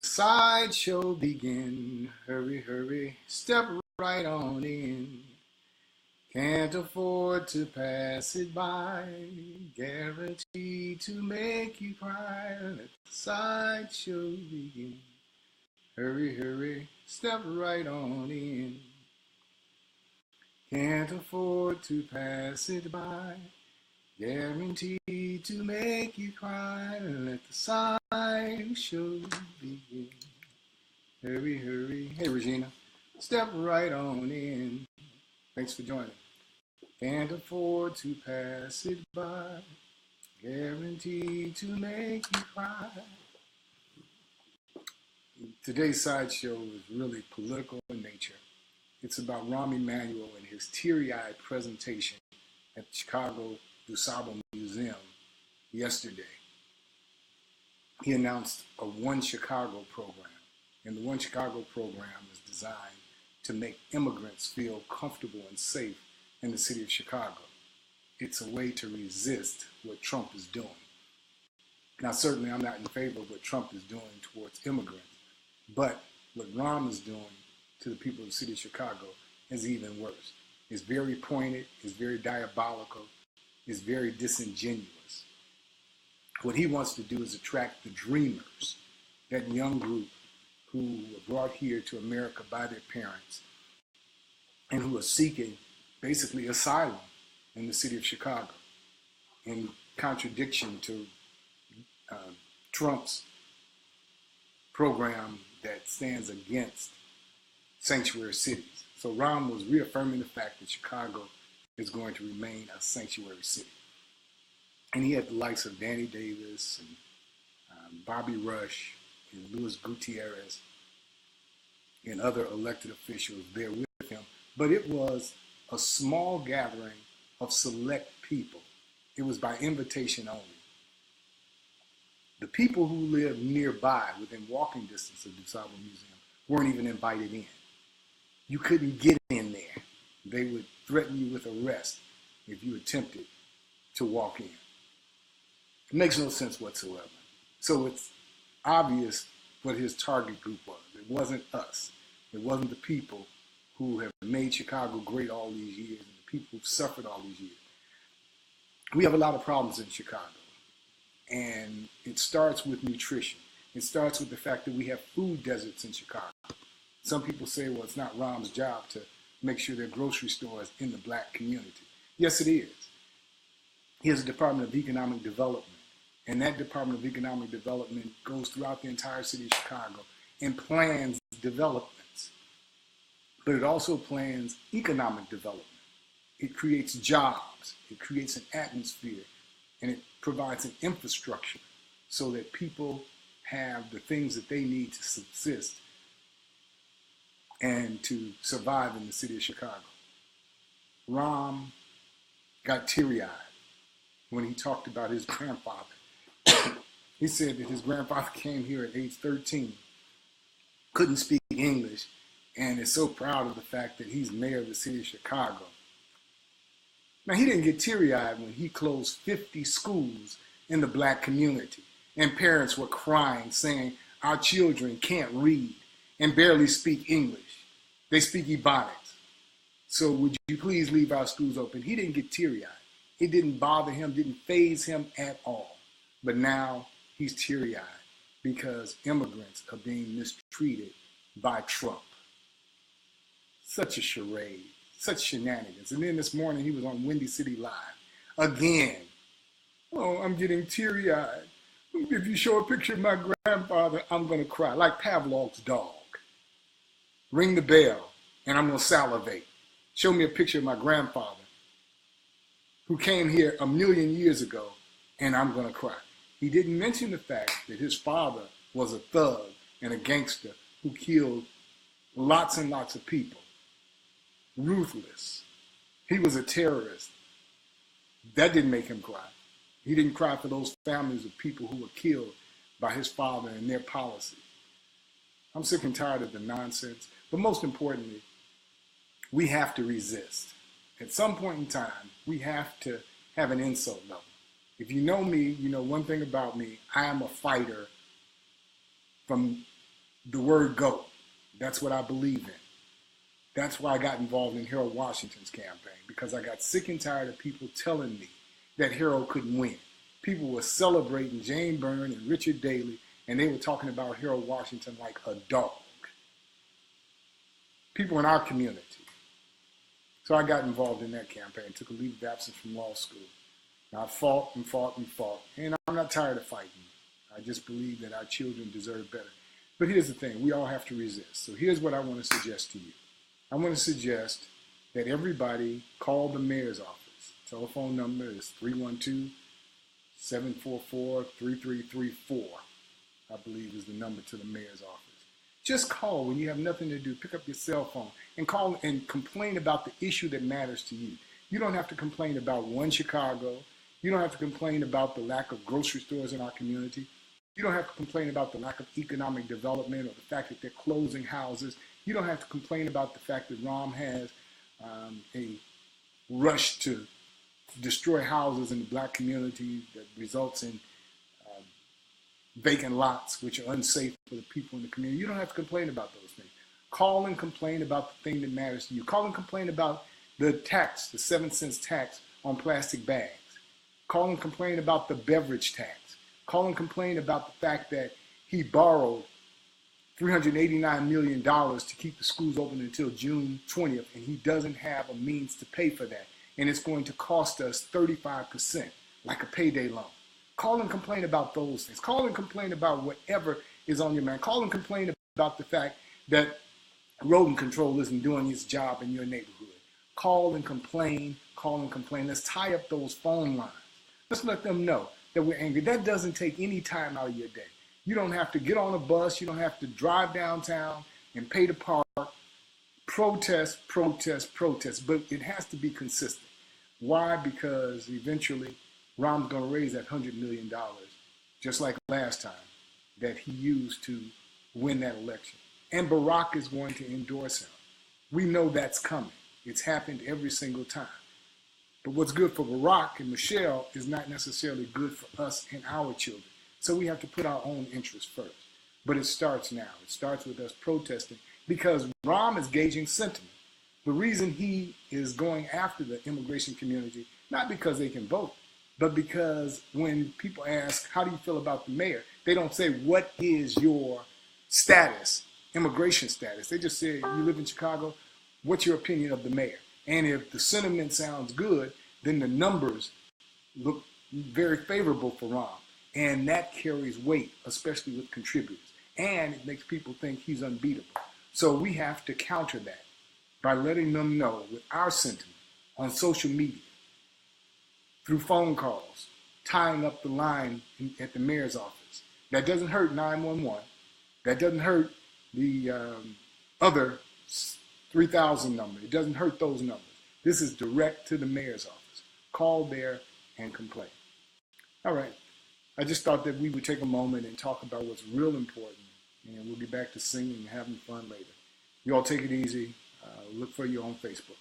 Sideshow begin. Hurry, hurry, step right on in. Can't afford to pass it by. Guaranteed to make you cry. Let the sideshow begin. Hurry, hurry, step right on in. Can't afford to pass it by. Guaranteed to make you cry. Let the sideshow begin. Hurry, hurry. Hey, Regina. Step right on in. Thanks for joining. Can't afford to pass it by. Guaranteed to make you cry. Today's sideshow is really political in nature. It's about Rahm Emanuel and his teary-eyed presentation at the Chicago DuSable Museum yesterday. He announced a One Chicago program, and the One Chicago program is designed to make immigrants feel comfortable and safe in the city of Chicago. It's a way to resist what Trump is doing. Now, certainly I'm not in favor of what Trump is doing towards immigrants, but what Rahm is doing to the people of the city of Chicago is even worse. It's very pointed, it's very diabolical, it's very disingenuous. What he wants to do is attract the dreamers, that young group who were brought here to America by their parents and who are seeking basically asylum in the city of Chicago, in contradiction to Trump's program that stands against sanctuary cities. So Rahm was reaffirming the fact that Chicago is going to remain a sanctuary city. And he had the likes of Danny Davis and Bobby Rush and Luis Gutierrez and other elected officials there with him. But it was a small gathering of select people. It was by invitation only. The people who lived nearby, within walking distance of the DuSable Museum, weren't even invited in. You couldn't get in there. They would threaten you with arrest if you attempted to walk in. It makes no sense whatsoever. So it's obvious what his target group was. It wasn't us. It wasn't the people who have made Chicago great all these years and the people who've suffered all these years. We have a lot of problems in Chicago. And it starts with nutrition. It starts with the fact that we have food deserts in Chicago. Some people say, well, it's not Rahm's job to make sure there are grocery stores in the black community. Yes, it is. He has a Department of Economic Development. And that Department of Economic Development goes throughout the entire city of Chicago and plans developments. But it also plans economic development. It creates jobs. It creates an atmosphere. And it provides an infrastructure so that people have the things that they need to subsist and to survive in the city of Chicago. Rahm got teary-eyed when he talked about his grandfather. He said that his grandfather came here at age 13, couldn't speak English, and is so proud of the fact that he's mayor of the city of Chicago. Now, he didn't get teary-eyed when he closed 50 schools in the black community, and parents were crying, saying, our children can't read and barely speak English. They speak Ebonics. So would you please leave our schools open? He didn't get teary-eyed. It didn't bother him, didn't faze him at all. But now he's teary-eyed because immigrants are being mistreated by Trump. Such a charade. Such shenanigans. And then this morning he was on Windy City Live. Again. Oh, I'm getting teary-eyed. If you show a picture of my grandfather, I'm going to cry. Like Pavlov's dog. Ring the bell and I'm going to salivate. Show me a picture of my grandfather who came here 1,000,000 years ago and I'm going to cry. He didn't mention the fact that his father was a thug and a gangster who killed lots and lots of people. Ruthless. He was a terrorist. That didn't make him cry. He didn't cry for those families of people who were killed by his father and their policies. I'm sick and tired of the nonsense. But most importantly, we have to resist. At some point in time, we have to have an insult level. If you know me, you know one thing about me. I am a fighter from the word go. That's what I believe in. That's why I got involved in Harold Washington's campaign, because I got sick and tired of people telling me that Harold couldn't win. People were celebrating Jane Byrne and Richard Daley, and they were talking about Harold Washington like a dog. People in our community. So I got involved in that campaign, took a leave of absence from law school. And I fought and fought and fought, and I'm not tired of fighting. I just believe that our children deserve better. But here's the thing, we all have to resist. So here's what I want to suggest to you. I want to suggest that everybody call the mayor's office. Telephone number is 312-744-3334, I believe is the number to the mayor's office. Just call when you have nothing to do. Pick up your cell phone and call and complain about the issue that matters to you. You don't have to complain about One Chicago. You don't have to complain about the lack of grocery stores in our community. You don't have to complain about the lack of economic development or the fact that they're closing houses. You don't have to complain about the fact that Rahm has a rush to destroy houses in the black community that results in vacant lots, which are unsafe for the people in the community. You don't have to complain about those things. Call and complain about the thing that matters to you. Call and complain about the tax, the 7-cent tax on plastic bags. Call and complain about the beverage tax. Call and complain about the fact that he borrowed $389 million to keep the schools open until June 20th, and he doesn't have a means to pay for that. And it's going to cost us 35%, like a payday loan. Call and complain about those things. Call and complain about whatever is on your mind. Call and complain about the fact that rodent control isn't doing its job in your neighborhood. Call and complain, call and complain. Let's tie up those phone lines. Let's let them know that we're angry. That doesn't take any time out of your day. You don't have to get on a bus. You don't have to drive downtown and pay to park. Protest, protest, protest. But it has to be consistent. Why? Because eventually Rahm's going to raise that $100 million, just like last time, that he used to win that election. And Barack is going to endorse him. We know that's coming. It's happened every single time. But what's good for Barack and Michelle is not necessarily good for us and our children. So we have to put our own interests first. But it starts now. It starts with us protesting because Rahm is gauging sentiment. The reason he is going after the immigration community, not because they can vote, but because when people ask, how do you feel about the mayor? They don't say, what is your status, immigration status? They just say, you live in Chicago, what's your opinion of the mayor? And if the sentiment sounds good, then the numbers look very favorable for Rahm. And that carries weight, especially with contributors. And it makes people think he's unbeatable. So we have to counter that by letting them know with our sentiment on social media, through phone calls, tying up the line at the mayor's office. That doesn't hurt 911. That doesn't hurt the other 3,000 number. It doesn't hurt those numbers. This is direct to the mayor's office. Call there and complain. All right. I just thought that we would take a moment and talk about what's real important, and we'll be back to singing and having fun later. You all take it easy. Look for you on Facebook.